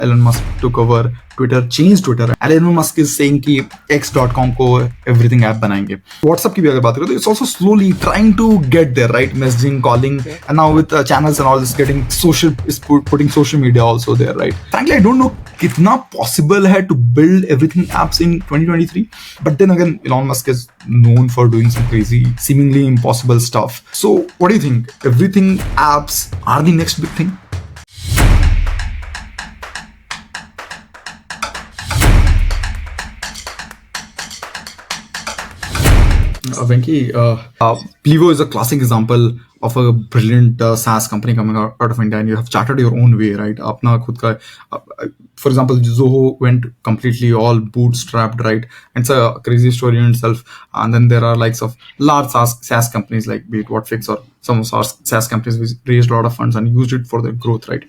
Elon Musk took over Twitter, changed Twitter, and Elon Musk is saying कि x.com को everything app बनाएंगे. WhatsApp की भी अगर बात करें तो it's also slowly trying to get there, right? Messaging, calling, and now with channels and all this getting social, is putting social media also there, right? Frankly, I don't know कितना possible है to build everything apps in 2023. But then again, Elon Musk is known for doing some crazy, seemingly impossible stuff. So what do you think? Everything apps are the next big thing? Venky, Plivo is a classic example of a brilliant SaaS company coming out of India, and you have charted your own way, right? अपना खुद का, for example, Zoho went completely all bootstrapped, right? And it's a crazy story in itself. And then there are likes of large SaaS companies like be it Whatfix or some of our SaaS companies which raised a lot of funds and used it for their growth, right?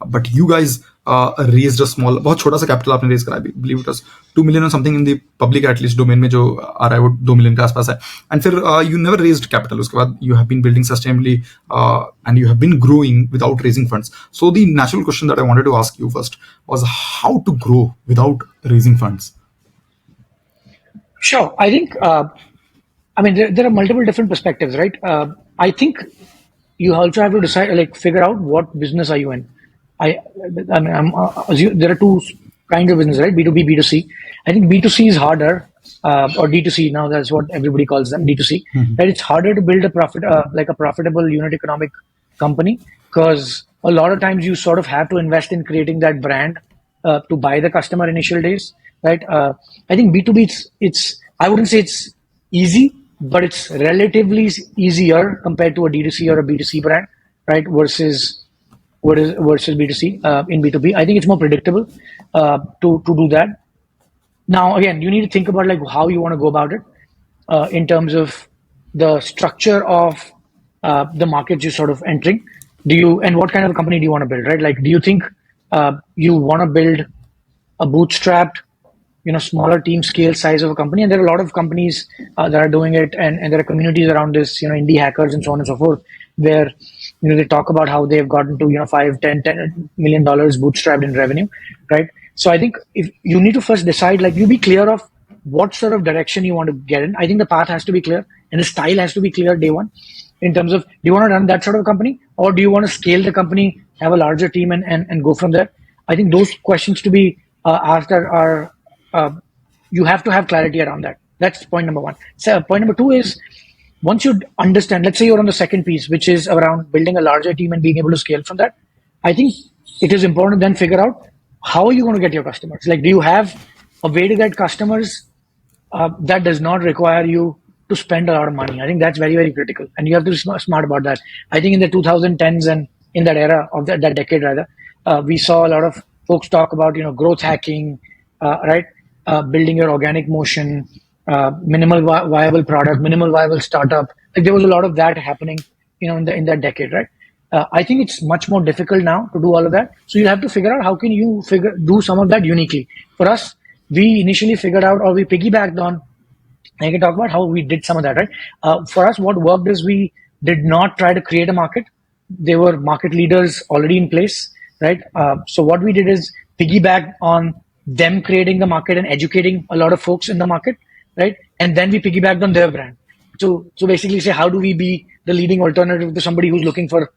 But you guys raised a small, बहुत छोटा सा capital आपने raise करा, I believe it was 2 million or something in the public at least domain में जो आ रहा है वो 2 million के आसपास है. And फिर you never raised capital. उसके बाद you have been building sustainably and you have been growing without raising funds. So the natural question that I wanted to ask you first was how to grow without raising funds. Sure. I think, there are multiple different perspectives, right? I think you also have to decide, figure out what business are you in. There are two kinds of business, right? B2B, B2C. I think B2C is harder, or D2C now. That's what everybody calls them, D2C. Mm-hmm. Right? It's harder to build a profitable unit economic company because a lot of times you sort of have to invest in creating that brand to buy the customer initial days, right? I think B2B, I wouldn't say it's easy, but it's relatively easier compared to a D2C or a B2C brand, right? Versus B2C in B2B. I think it's more predictable to do that. Now, again, you need to think about how you want to go about it in terms of the structure of the market you're sort of entering. And what kind of a company do you want to build, right? Do you think you want to build a bootstrapped, smaller team scale size of a company? And there are a lot of companies that are doing it, and there are communities around this, indie hackers and so on and so forth, where they talk about how they've gotten to $5-10 million bootstrapped in revenue, right? So I think if you need to first decide, you be clear of what sort of direction you want to get in. I think the path has to be clear and the style has to be clear day one, in terms of, do you want to run that sort of a company, or do you want to scale the company, have a larger team and go from there? I think those questions to be asked are you have to have clarity around that. That's point number one. So point number two is, once you understand, let's say you're on the second piece, which is around building a larger team and being able to scale from that, I think it is important to then figure out how are you going to get your customers. Do you have a way to get customers that does not require you to spend a lot of money? I think that's very, very critical, and you have to be smart about that. I think in the 2010s and in that era of that decade rather, we saw a lot of folks talk about growth hacking, right? Building your organic motion, minimal viable product, minimal viable startup. There was a lot of that happening, in that decade, right? I think it's much more difficult now to do all of that. So you have to figure out how can you do some of that uniquely. For us, we initially figured out, or we piggybacked on, I can talk about how we did some of that, right? For us, what worked is we did not try to create a market. There were market leaders already in place, right? So what we did is piggyback on them creating the market and educating a lot of folks in the market, right? And then we piggybacked on their brand. So basically say, how do we be the leading alternative to somebody who's looking for,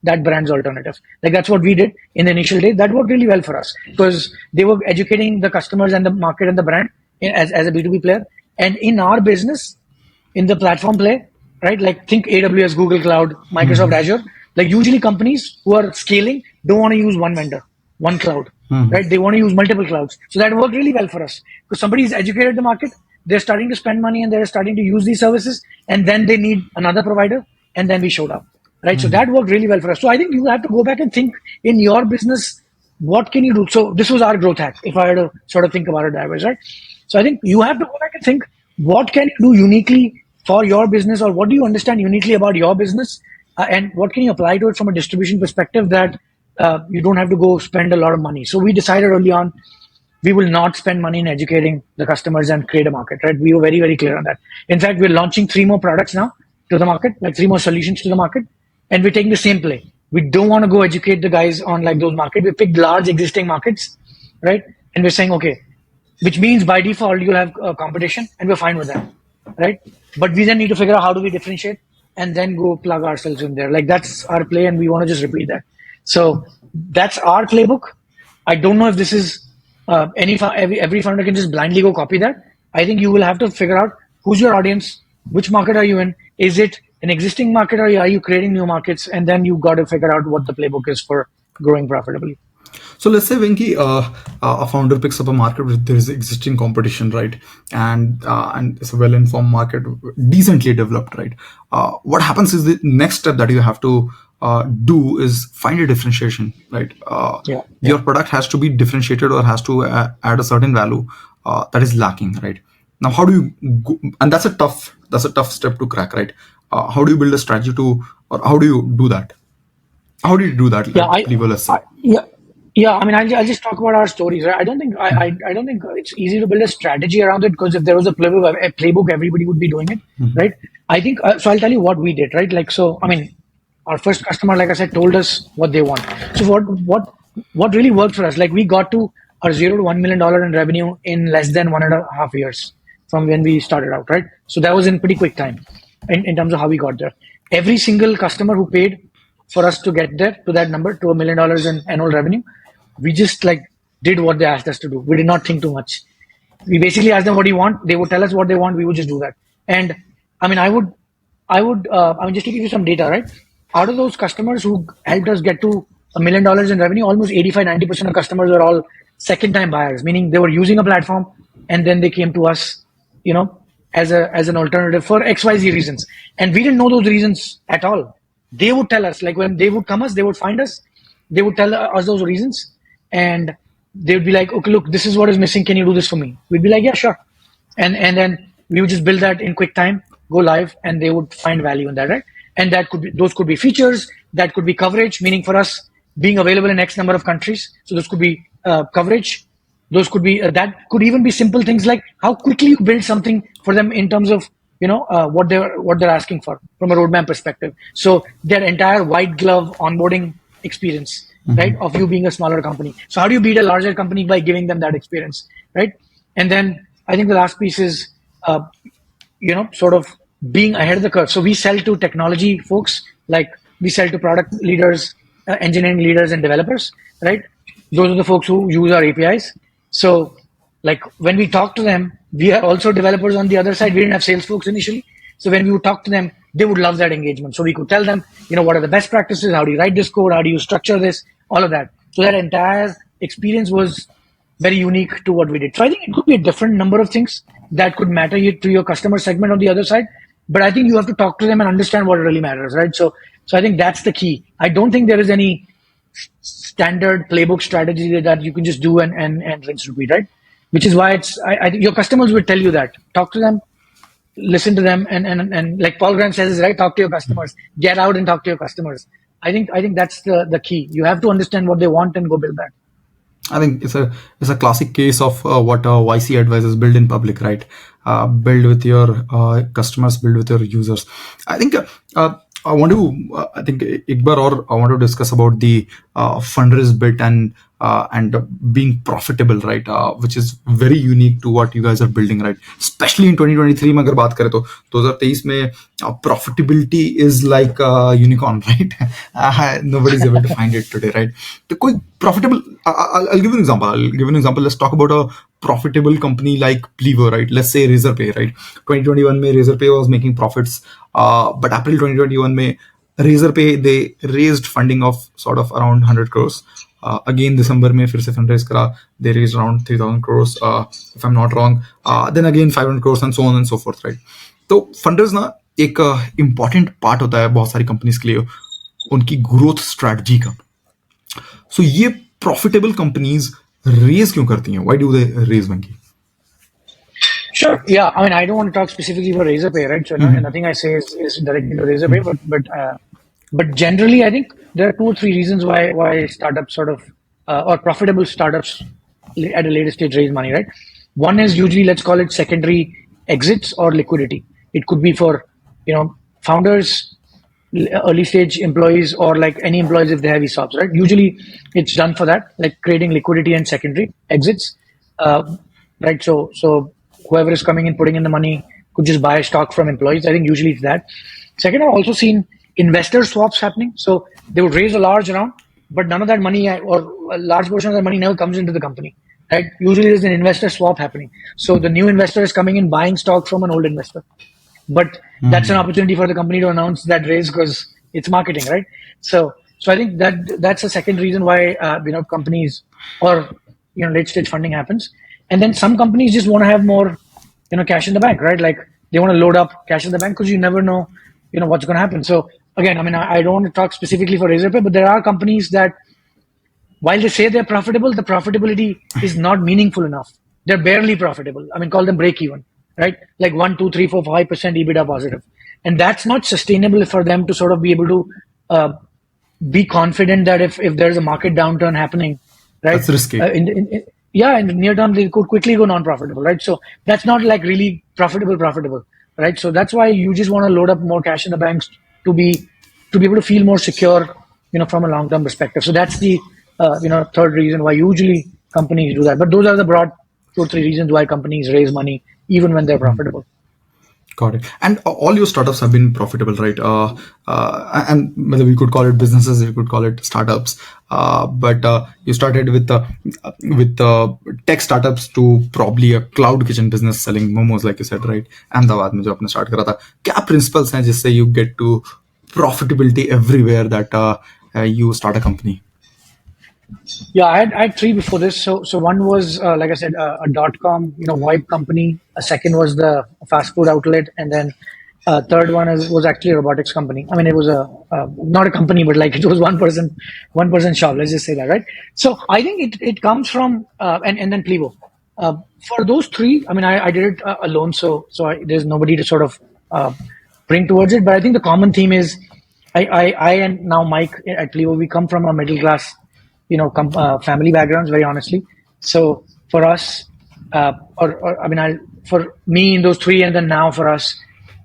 that brand's alternative? That's what we did in the initial days. That worked really well for us because they were educating the customers and the market and the brand as a B2B player. And in our business, in the platform play, right? Think AWS, Google Cloud, Microsoft Azure. Usually companies who are scaling don't want to use one vendor, one cloud, right? They want to use multiple clouds. So that worked really well for us because somebody's educated the market. They're starting to spend money and they're starting to use these services, and then they need another provider, and then we showed up, right? So that worked really well for us. So I think you have to go back and think in your business, what can you do? So this was our growth hack, if I had to sort of think about it that way, right? So I think you have to go back and think, what can you do uniquely for your business, or what do you understand uniquely about your business, and what can you apply to it from a distribution perspective that you don't have to go spend a lot of money. So we decided early on, we will not spend money in educating the customers and create a market, right? We were very, very clear on that. In fact, we're launching 3 more products now to the market, 3 more solutions to the market, and we're taking the same play. We don't want to go educate the guys on like those markets. We picked large existing markets, right? And we're saying, okay, which means by default you'll have competition, and we're fine with that, right? But we then need to figure out how do we differentiate, and then go plug ourselves in there. Like that's our play, and we want to just repeat that. So that's our playbook. I don't know if this is every founder can just blindly go copy that. I think you will have to figure out who's your audience, which market are you in, is it an existing market, or are you creating new markets, and then you got to figure out what the playbook is for growing profitably. So let's say, Venky, a founder picks up a market where there is existing competition, right? And it's a well-informed market, decently developed, right? What happens is the next step that you have to do is find a differentiation, right? Yeah, Your product has to be differentiated or has to add a certain value that is lacking, right? Now, how do you go, and that's a tough step to crack, right? How do you build a strategy to, or how do you do that? How did you do that? yeah, Like, let's say. yeah. Yeah, I mean, I'll just talk about our stories. Right? I don't think it's easy to build a strategy around it, because if there was a playbook, everybody would be doing it, right? I think so. I'll tell you what we did, right? Like, so I mean, our first customer, like I said, told us what they want. So what really worked for us? Like, we got to our $0 to $1 million in revenue in less than 1.5 years from when we started out, right? So that was in pretty quick time in terms of how we got there. Every single customer who paid for us to get there to that number, to $1 million in annual revenue, we just like did what they asked us to do. We did not think too much. We basically asked them, what do you want? They would tell us what they want. We would just do that. And I mean, I mean, just to give you some data, right? Out of those customers who helped us get to $1 million in revenue, almost 85-90% of customers were all second time buyers, meaning they were using a platform and then they came to us, you know, as an alternative for XYZ reasons. And we didn't know those reasons at all. They would tell us, like when they would come us, they would find us, they would tell us those reasons, and they would be like, okay, look, this is what is missing. Can you do this for me? We'd be like, yeah, sure. And then we would just build that in quick time, go live, and they would find value in that, right? And those could be features, that could be coverage, meaning for us being available in X number of countries. So those could be coverage. Those could be that could even be simple things like how quickly you build something for them in terms of what they're asking for from a roadmap perspective. So their entire white glove onboarding experience, right, of you being a smaller company. So how do you beat a larger company? By giving them that experience, right? And then I think the last piece is sort of being ahead of the curve. So we sell to technology folks, like we sell to product leaders, engineering leaders, and developers, right? Those are the folks who use our APIs. So like when we talk to them, we are also developers on the other side. We didn't have sales folks initially. So when we would talk to them, they would love that engagement. So we could tell them, what are the best practices? How do you write this code? How do you structure this? All of that. So that entire experience was very unique to what we did. So I think it could be a different number of things that could matter to your customer segment on the other side. But I think you have to talk to them and understand what really matters, right? So I think that's the key. I don't think there is any standard playbook strategy that you can just do and rinse repeat, right? Which is why I think your customers will tell you that. Talk to them, listen to them, and like Paul Graham says, right? Talk to your customers. Get out and talk to your customers. I think that's the key. You have to understand what they want and go build that. I think it's a classic case of what YC advisors build in public, right? Build with your customers, build with your users. I think I think Ikbar, or I want to discuss about the fundraise bit and being profitable, right? Which is very unique to what you guys are building, right? Especially in 2023 में अगर बात करें तो 2023 में profitability is like a unicorn, right? Nobody's able to find it today, right? तो कोई profitable, I'll give you an example. Let's talk about a profitable company like Plivo, right? Let's say Razorpay, right? 2021 में Razorpay was making profits, but April 2021 में Razorpay, they raised funding of sort of around 100 crores. Again, December में फिर से fundraise करा, they raised around 3,000 crores, if I'm not wrong. Then again 500 crores and so on and so forth, right? तो fundraise ना एक important part होता है बहुत सारी companies के लिए उनकी growth strategy का. So ये profitable companies raise क्यों करती हैं? Why do they raise, Venky? Sure. Yeah. I mean, I don't want to talk specifically about Razorpay, right? So nothing I say is directed to Razorpay, but generally, I think there are 2 or 3 reasons why startups sort of or profitable startups at a later stage raise money, right? One is usually, let's call it secondary exits or liquidity. It could be for founders early stage employees or like any employees if they have ESOPs, right? Usually it's done for that, like creating liquidity and secondary exits, uh, right? So whoever is coming in, putting in the money could just buy stock from employees. I think usually it's that. Second, I've also seen investor swaps happening. So they would raise a large round, but none of that money or a large portion of that money never comes into the company, right? Usually there's an investor swap happening. So the new investor is coming in buying stock from an old investor, but that's an opportunity for the company to announce that raise because it's marketing, right? So I think that's a second reason why companies or late stage funding happens. And then some companies just want to have more cash in the bank, right? Like they want to load up cash in the bank because you never know what's going to happen. So again, I mean, I don't want to talk specifically for Razorpay, but there are companies that while they say they're profitable, the profitability is not meaningful enough. They're barely profitable. I mean, call them break even, right? Like 1, 2, 3, 4, 5% EBITDA positive. And that's not sustainable for them to sort of be able to be confident that if there's a market downturn happening, right? That's risky. In the near term, they could quickly go non-profitable, right? So that's not like really profitable, right? So that's why you just want to load up more cash in the banks to be able to feel more secure, from a long-term perspective. So that's the third reason why usually companies do that. But those are the broad 2 or 3 reasons why companies raise money even when they're profitable. Got it. And all your startups have been profitable, right? And whether we could call it businesses, we could call it startups. But you started with tech startups to probably a cloud kitchen business selling momos, like you said, right? Ahmedabad में जो आपने start करा था, क्या principles हैं जिससे you get to profitability everywhere that you start a company? Yeah, I had three before this. So one was like I said, a dot-com, VoIP company. A second was the fast food outlet, and then third one was actually a robotics company. I mean, it was not a company, but like it was one person shop. Let's just say that, right? So I think it comes from and then Plivo. For those three, I mean, I did it alone, so there's nobody to sort of bring towards it. But I think the common theme is I and now Mike at Plivo, we come from a middle class family backgrounds, very honestly. So for us, or I mean, for me in those three, and then now for us,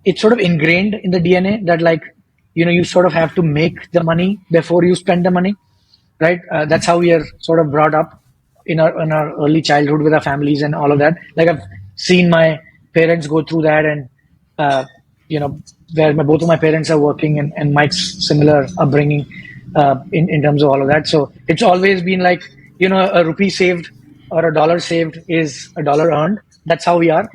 it's sort of ingrained in the DNA that like, you sort of have to make the money before you spend the money, right? That's how we are sort of brought up in our early childhood with our families and all of that. Like I've seen my parents go through that, and where both of my parents are working, and Mike's similar upbringing in terms of all of that. So it's always been like, a rupee saved or a dollar saved is a dollar earned. That's how we are,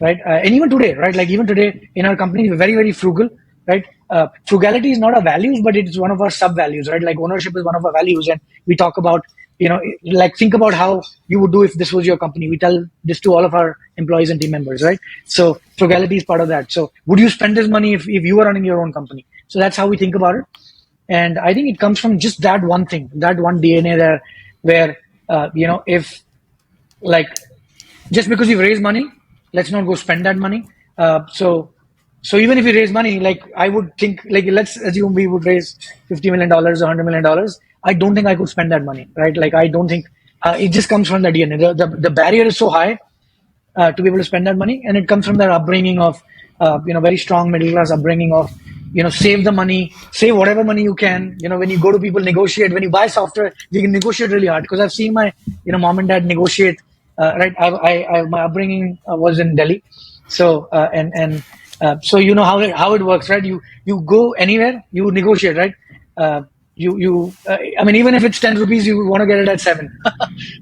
right? And even today, right? Like even today in our company, we're very, very frugal, right? Frugality is not our values, but it's one of our sub values, right? Like ownership is one of our values, and we talk about, like think about how you would do if this was your company. We tell this to all of our employees and team members, right? So frugality is part of that. So would you spend this money if you were running your own company? So that's how we think about it. And I think it comes from just that one thing, that one DNA there, where, if like, just because you've raised money, let's not go spend that money. So even if we raise money, like I would think, like let's assume we would raise $50 million or $100 million. I don't think I could spend that money, right? Like I don't think it just comes from the DNA. The barrier is so high to be able to spend that money, and it comes from that upbringing of very strong middle class upbringing of save the money, save whatever money you can. When you go to people, negotiate. When you buy software, you can negotiate really hard, because I've seen my mom and dad negotiate. Right, my upbringing was in Delhi, so so you know how it works, right? You go anywhere, you negotiate, right? I mean, even if it's 10 rupees, you want to get it at 7,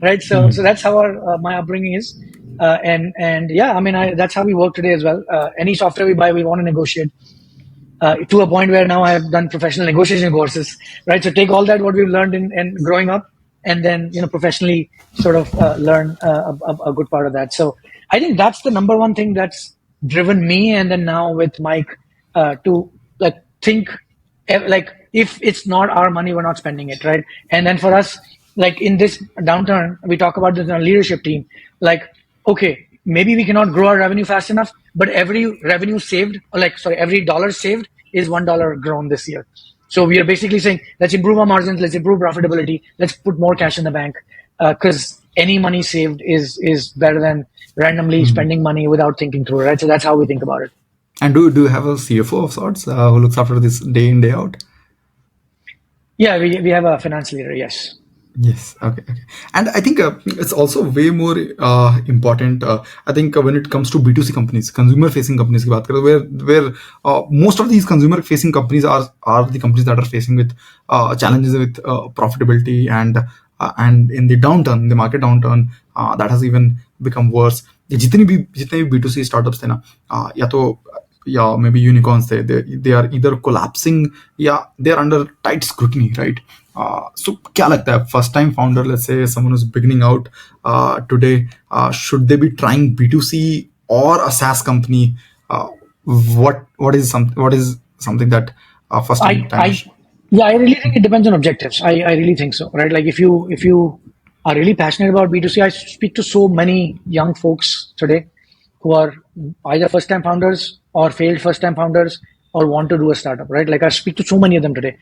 right? So that's how my upbringing is, and yeah, I mean, that's how we work today as well. Any software we buy, we want to negotiate. To a point where now I have done professional negotiation courses, right? So take all that what we've learned in growing up, and then professionally sort of learn a good part of that. So I think that's the number one thing that's driven me, and then now with Mike to like think like if it's not our money, we're not spending it, right? And then for us, like in this downturn, we talk about this in our leadership team, like okay, maybe we cannot grow our revenue fast enough, but every revenue saved, or every dollar saved is $1 grown this year. So we are basically saying, let's improve our margins, let's improve profitability, let's put more cash in the bank, because any money saved is better than randomly spending money without thinking through it, right? So that's how we think about it. And do you have a CFO of sorts who looks after this day in day out? Yeah, we have a finance leader. Yes. Yes. Okay. Okay. And I think it's also way more important. I think when it comes to B2C companies, consumer-facing companies, की बात करें, where most of these consumer-facing companies are the companies that are facing with challenges with profitability and in the downturn, the market downturn, that has even become worse. ये जितने भी B2C startups थे ना, या तो या maybe unicorns they are either collapsing या they are under tight scrutiny, right? So क्या लगता है first time founder, let's say someone who's beginning out today, should they be trying B2C or a SaaS company? What is something that first I, time I, yeah, I really think it depends on objectives. I really think so, right? Like if you are really passionate about B2C, I speak to so many young folks today who are either first time founders or failed first time founders or want to do a startup, right? Like I speak to so many of them today.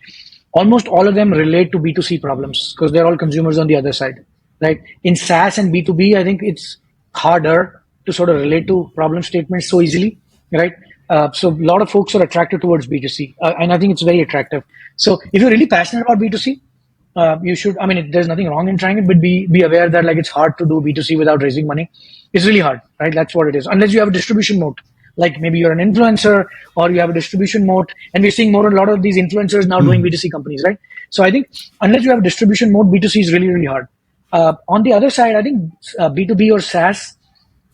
Almost all of them relate to B2C problems because they're all consumers on the other side, right? In SaaS and B2B, I think it's harder to sort of relate to problem statements so easily, right? So a lot of folks are attracted towards B2C, and I think it's very attractive. So if you're really passionate about B2C, you should. I mean, there's nothing wrong in trying it, but be aware that like it's hard to do B2C without raising money. It's really hard, right? That's what it is. Unless you have a distribution moat, like maybe you're an influencer or you have a distribution moat, and we're seeing more and a lot of these influencers now doing B2C companies, right? So I think unless you have a distribution moat, B2C is really hard. On the other side, I think B2B or SaaS,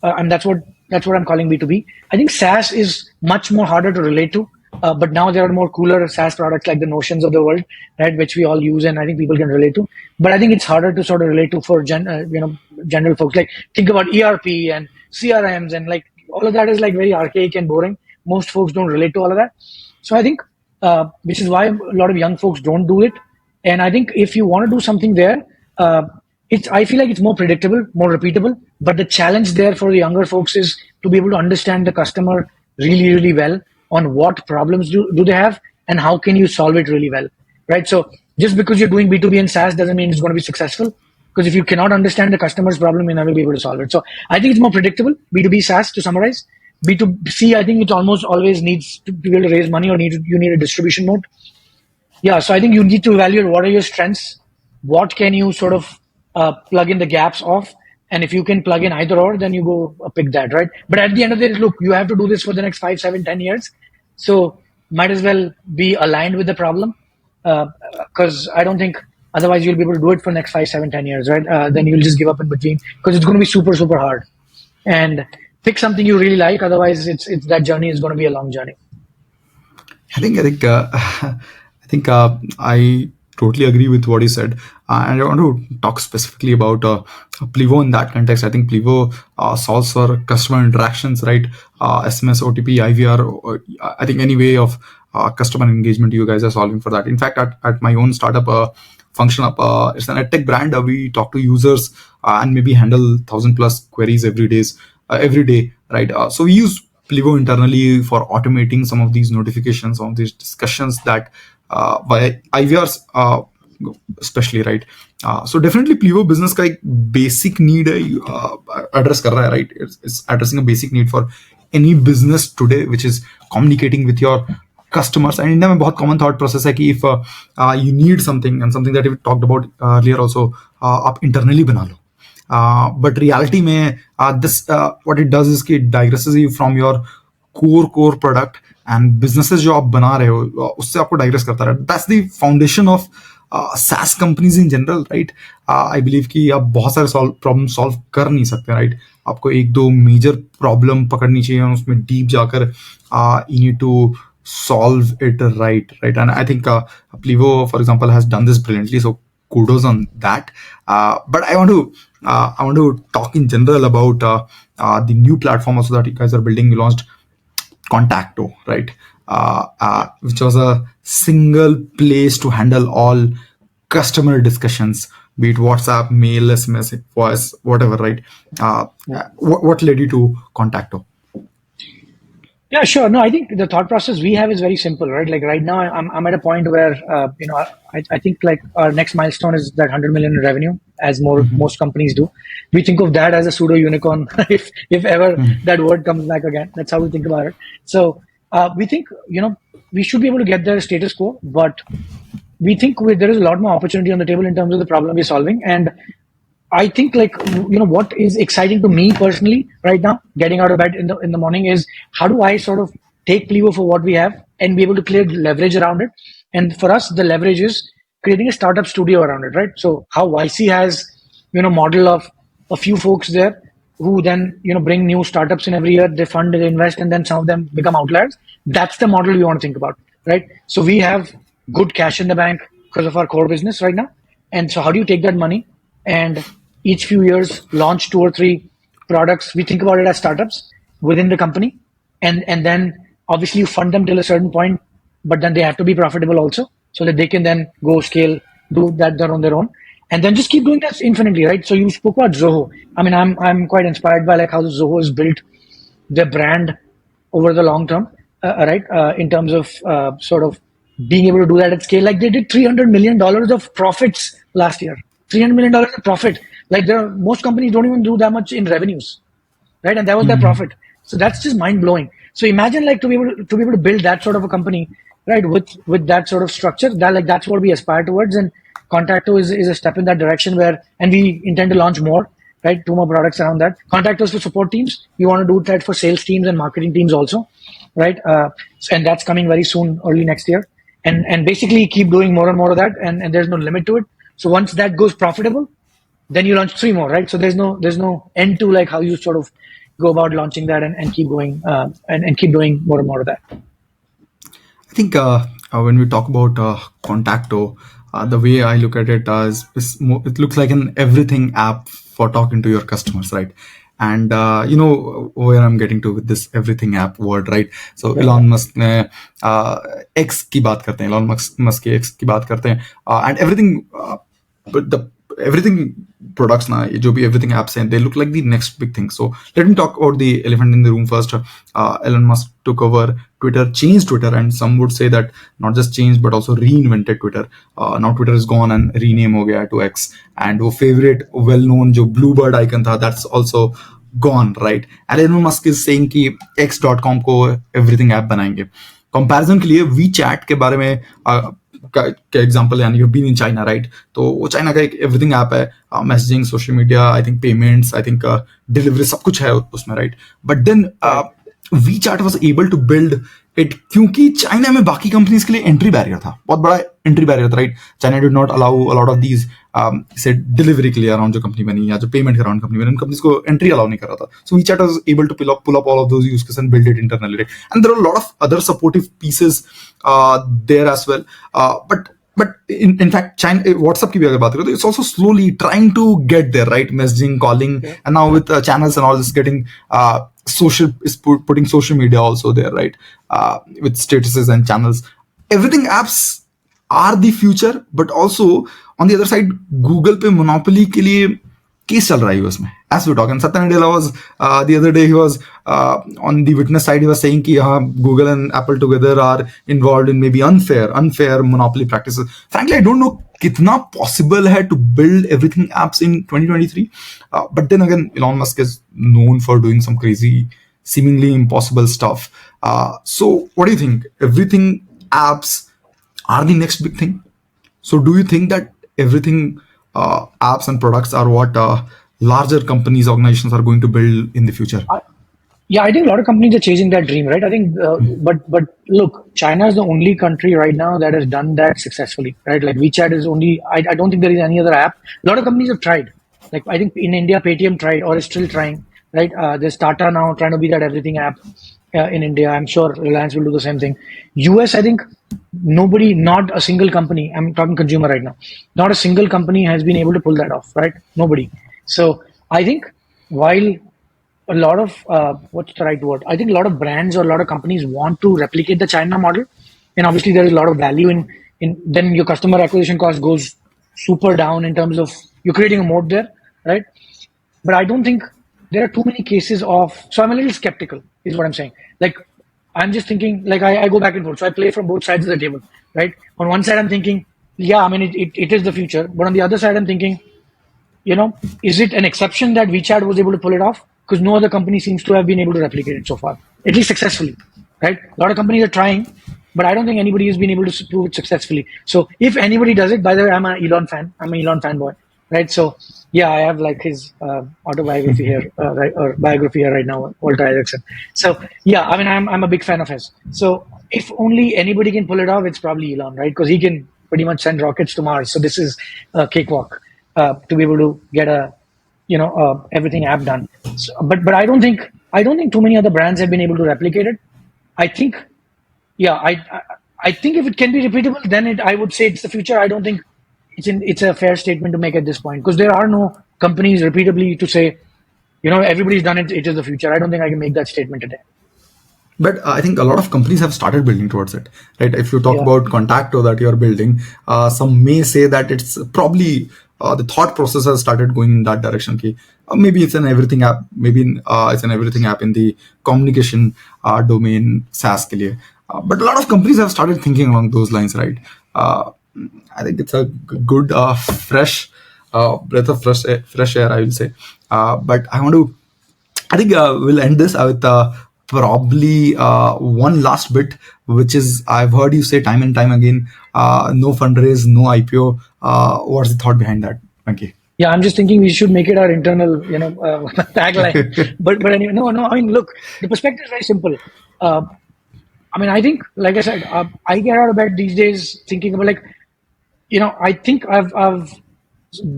and that's what I'm calling B2B. I think SaaS is much more harder to relate to. But now there are more cooler SaaS products like the Notions of the world, right, which we all use and I think people can relate to. But I think it's harder to sort of relate to for general folks. Like think about ERP and CRMs and like all of that is like very archaic and boring. Most folks don't relate to all of that. So I think which is why a lot of young folks don't do it. And I think if you want to do something there, I feel like it's more predictable, more repeatable. But the challenge there for the younger folks is to be able to understand the customer really well on what problems do they have and how can you solve it really well, right? So just because you're doing B2B and SaaS doesn't mean it's going to be successful. Because if you cannot understand the customer's problem, you're never be able to solve it. So I think it's more predictable, B2B SaaS to summarize. B2C, I think it almost always needs to be able to raise money or you need a distribution mode. Yeah, so I think you need to evaluate what are your strengths, what can you sort of plug in the gaps of, and if you can plug in either or, then you go pick that, right? But at the end of the day, look, you have to do this for the next 5, 7, 10 years. So might as well be aligned with the problem because I don't think otherwise you'll be able to do it for the next 5, 7, 10 years, right? Then you'll just give up in between because it's going to be super hard. And pick something you really like. Otherwise, it's that journey is going to be a long journey. I totally agree with what you said, and I want to talk specifically about Plivo in that context. I think Plivo solves for customer interactions, right? SMS, OTP, IVR. I think any way of customer engagement, you guys are solving for that. In fact, at my own startup, Function Up, it's an edtech brand. We talk to users and maybe handle 1,000+ queries every day, right? So we use Plivo internally for automating some of these notifications, some of these discussions that by IVRs especially, right? So definitely Plivo business का एक basic need है, address कर रहा है, right? It's addressing a basic need for any business today, which is communicating with your customers. And India में बहुत common thought process है कि if you need something and something that we talked about earlier also, आप internally बना लो. But reality में this what it does is कि it digresses you from your core product and businesses जो आप बना रहे हो उससे आपको digress करता है. That's the foundation of SaaS companies in general, right? I believe कि आप बहुत सारे problem solve कर नहीं सकते, right? आपको एक दो major problem पकड़नी चाहिए और उसमें deep जाकर you need to solve it right? And I think Plivo, for example, has done this brilliantly. So kudos on that. But I want to talk in general about the new platform also that you guys are building. You launched Contacto, right? Which was a single place to handle all customer discussions, be it WhatsApp, mail, SMS, voice, whatever, right? What led you to Contacto? Yeah, sure. No, I think the thought process we have is very simple, right? Like right now, I'm at a point where I think like our next milestone is that 100 million in revenue, as most companies do. We think of that as a pseudo unicorn, if ever that word comes back again. That's how we think about it. So we think, we should be able to get their status quo, but we think there is a lot more opportunity on the table in terms of the problem we're solving. And I think, like, what is exciting to me personally right now, getting out of bed in the morning, is how do I sort of take Plivo for what we have and be able to create leverage around it. And for us, the leverage is creating a startup studio around it, right? So how YC has, model of a few folks there who then, bring new startups in every year. They fund, they invest, and then some of them become outliers. That's the model we want to think about, right? So we have good cash in the bank because of our core business right now. And so how do you take that money and each few years launch 2 or 3 products? We think about it as startups within the company, and then obviously you fund them till a certain point, but then they have to be profitable also, so that they can then go scale, do that on their own, and then just keep doing that infinitely, right? So you spoke about Zoho. I mean, I'm quite inspired by like how Zoho has built their brand over the long term, right? In terms of sort of being able to do that at scale. Like they did $300 million of profits last year. $300 million of profit. Like most companies don't even do that much in revenues, right? And that was their profit. So that's just mind blowing. So imagine like to be able to build that sort of a company, right? With that sort of structure. That's what we aspire towards. And Contacto is a step in that direction and we intend to launch more, right? 2 more products around that. Contactos for support teams. We want to do that for sales teams and marketing teams also, right? And that's coming very soon, early next year. And basically keep doing more and more of that. And there's no limit to it. So once that goes profitable, then you launch 3 more, right? So there's no end to like how you sort of go about launching that and keep going and keep doing more and more of that. I think when we talk about Contacto, the way I look at it it looks like an everything app for talking to your customers, right? And you know where I'm getting to with this everything app word, right? So Elon Musk ने X की बात करते हैं, Elon Musk के X की बात करते हैं, and everything, but the everything products now, जो भी everything apps हैं, they look like the next big thing. So let me talk about the elephant in the room first. Elon Musk took over Twitter, changed Twitter, and some would say that not just changed but also reinvented Twitter. Now Twitter is gone and rename हो गया to X, and वो favorite well-known जो bluebird icon था, that's also gone, right? And Elon Musk is saying कि X.com को everything app बनाएंगे. Comparison के लिए WeChat के बारे में का एग्जांपल, यानी you been in China, right? तो वो चाइना का एक एवरीथिंग ऐप है, messaging, social media, I think payments, I think delivery, सब कुछ है उसमें, right? But then WeChat was able to build it क्योंकि चाइना में बाकी कंपनीज के लिए एंट्री बैरियर था, बहुत बड़ा एंट्री बैरियर था, right? China did not allow a lot of these से डिलीवरी के लिए अराउंड जो कंपनी बनी या जो पेमेंट के अराउंड कंपनी बनी, उन कंपनीज को एंट्री अलाउ नहीं कर रहा था. सो WeChat was able to pull up all of those use cases and build it internally, right? And there are a lot of other supportive pieces there as well. But in fact, China, WhatsApp की भी अगर बात करें तो it's also slowly trying to get there, right? Messaging, calling, and now with channels and all this getting social, is putting social media also there, right? With statuses and channels, everything apps are the future, but also on the other side, Google पे monopoly के लिए case चल रहा है US में, as we talk. And Satya Nadella was the other day, he was on the witness side, he was saying कि Google and Apple together are involved in maybe unfair monopoly practices. Frankly, I don't know कितना possible है to build everything apps in 2023. But then again, Elon Musk is known for doing some crazy, seemingly impossible stuff. So what do you think? Everything apps are the next big thing? So do you think that everything apps and products are what larger companies, organizations are going to build in the future? Yeah, I think a lot of companies are chasing that dream, right? I think, but look, China is the only country right now that has done that successfully, right? Like WeChat is only, I don't think there is any other app. A lot of companies have tried. Like I think in India, Paytm tried or is still trying, right? There's Tata now trying to be that everything app in India. I'm sure Reliance will do the same thing. US, I think nobody, not a single company, I'm talking consumer right now, not a single company has been able to pull that off, right? Nobody. So I think while a lot of what's the right word? I think a lot of brands or a lot of companies want to replicate the China model, and obviously there is a lot of value in then your customer acquisition cost goes super down in terms of you're creating a moat there, right? But I don't think there are too many cases of. So I'm a little skeptical, is what I'm saying. Like I'm just thinking, like I go back and forth, so I play from both sides of the table, right? On one side I'm thinking, yeah, I mean it is the future, but on the other side I'm thinking, is it an exception that WeChat was able to pull it off? Because no other company seems to have been able to replicate it so far, at least successfully, right? A lot of companies are trying, but I don't think anybody has been able to prove it successfully. So if anybody does it, by the way, I'm an Elon fan. I'm an Elon fanboy, right? So yeah, I have like his autobiography here, right, or biography here right now, Walter Isaacson. So yeah, I mean, I'm a big fan of his. So if only anybody can pull it off, it's probably Elon, right? Because he can pretty much send rockets to Mars. So this is a cakewalk to be able to get a everything app done. So, but I don't think too many other brands have been able to replicate it. I think yeah, I think if it can be repeatable, then I would say it's the future. I don't think it's a fair statement to make at this point because there are no companies repeatably to say everybody's done it. It is the future. I don't think I can make that statement today. But I think a lot of companies have started building towards it, right? If you talk Yeah, about Contacto that you're building, some may say that it's probably the thought process has started going in that direction. Okay, maybe it's an everything app, maybe it's an everything app in the communication domain SaaS ke liye. But a lot of companies have started thinking along those lines, right? Uh, I think it's a good, fresh breath of fresh air, I will say. But I think we'll end this with probably one last bit, which is I've heard you say time and time again, no fundraise, no IPO. What's the thought behind that? Okay. yeah. I'm just thinking we should make it our internal tagline. But anyway, no. I mean, look, the perspective is very simple. Uh, I mean, I think, like I said, I get out of bed these days thinking about I think I've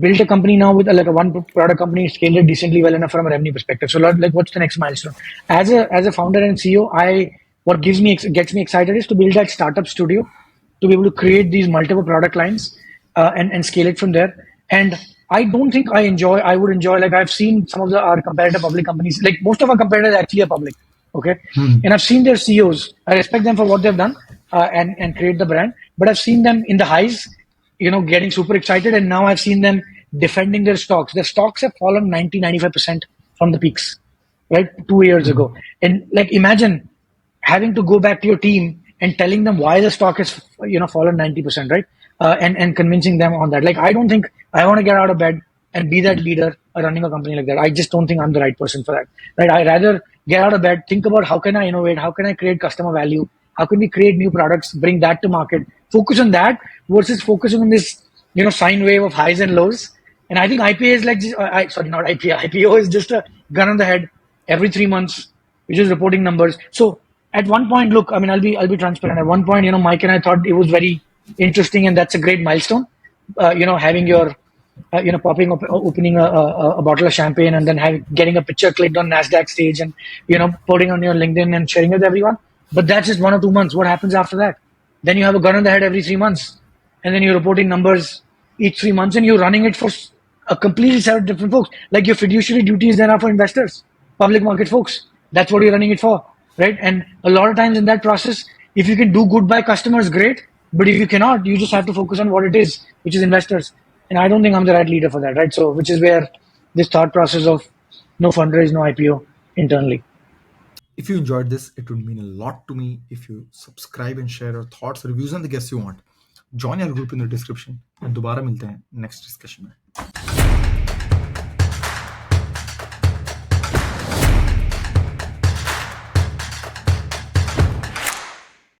built a company now with like a one product company, scaled it decently well enough from a revenue perspective. So like, what's the next milestone? As a founder and CEO, what gets me excited is to build that startup studio to be able to create these multiple product lines and scale it from there. And I don't think I would enjoy like I've seen some of our competitor public companies, like most of our competitors actually are public. Okay. And I've seen their CEOs. I respect them for what they've done and create the brand, but I've seen them in the highs, getting super excited. And now I've seen them defending their stocks. Their stocks have fallen 95% from the peaks, right? 2 years ago. And like, imagine having to go back to your team and telling them why the stock has, fallen 90%, right? And convincing them on that. Like, I don't think I want to get out of bed and be that leader running a company like that. I just don't think I'm the right person for that, right? I rather get out of bed, think about how can I innovate, how can I create customer value, how can we create new products, bring that to market, focus on that versus focusing on this, sine wave of highs and lows. And I think IPA is like, sorry, not IPA. IPO is just a gun on the head every 3 months, which is reporting numbers. So at one point, look, I mean, I'll be transparent. At one point, Mike and I thought it was very interesting, and that's a great milestone. Having your, popping up, opening a bottle of champagne, and then getting a picture clicked on Nasdaq stage, and putting on your LinkedIn and sharing it with everyone. But that's just 1 or 2 months. What happens after that? Then you have a gun on the head every 3 months, and then you're reporting numbers each 3 months, and you're running it for a completely set of different folks. Like your fiduciary duties then are for investors, public market folks. That's what you're running it for, right? And a lot of times in that process, if you can do good by customers, great. But if you cannot, you just have to focus on what it is, which is investors. And I don't think I'm the right leader for that, right? So, which is where this thought process of no fundraise, no IPO internally. If you enjoyed this, it would mean a lot to me if you subscribe and share your thoughts, reviews, and the guests you want. Join our group in the description. And दोबारा मिलते हैं next discussion में.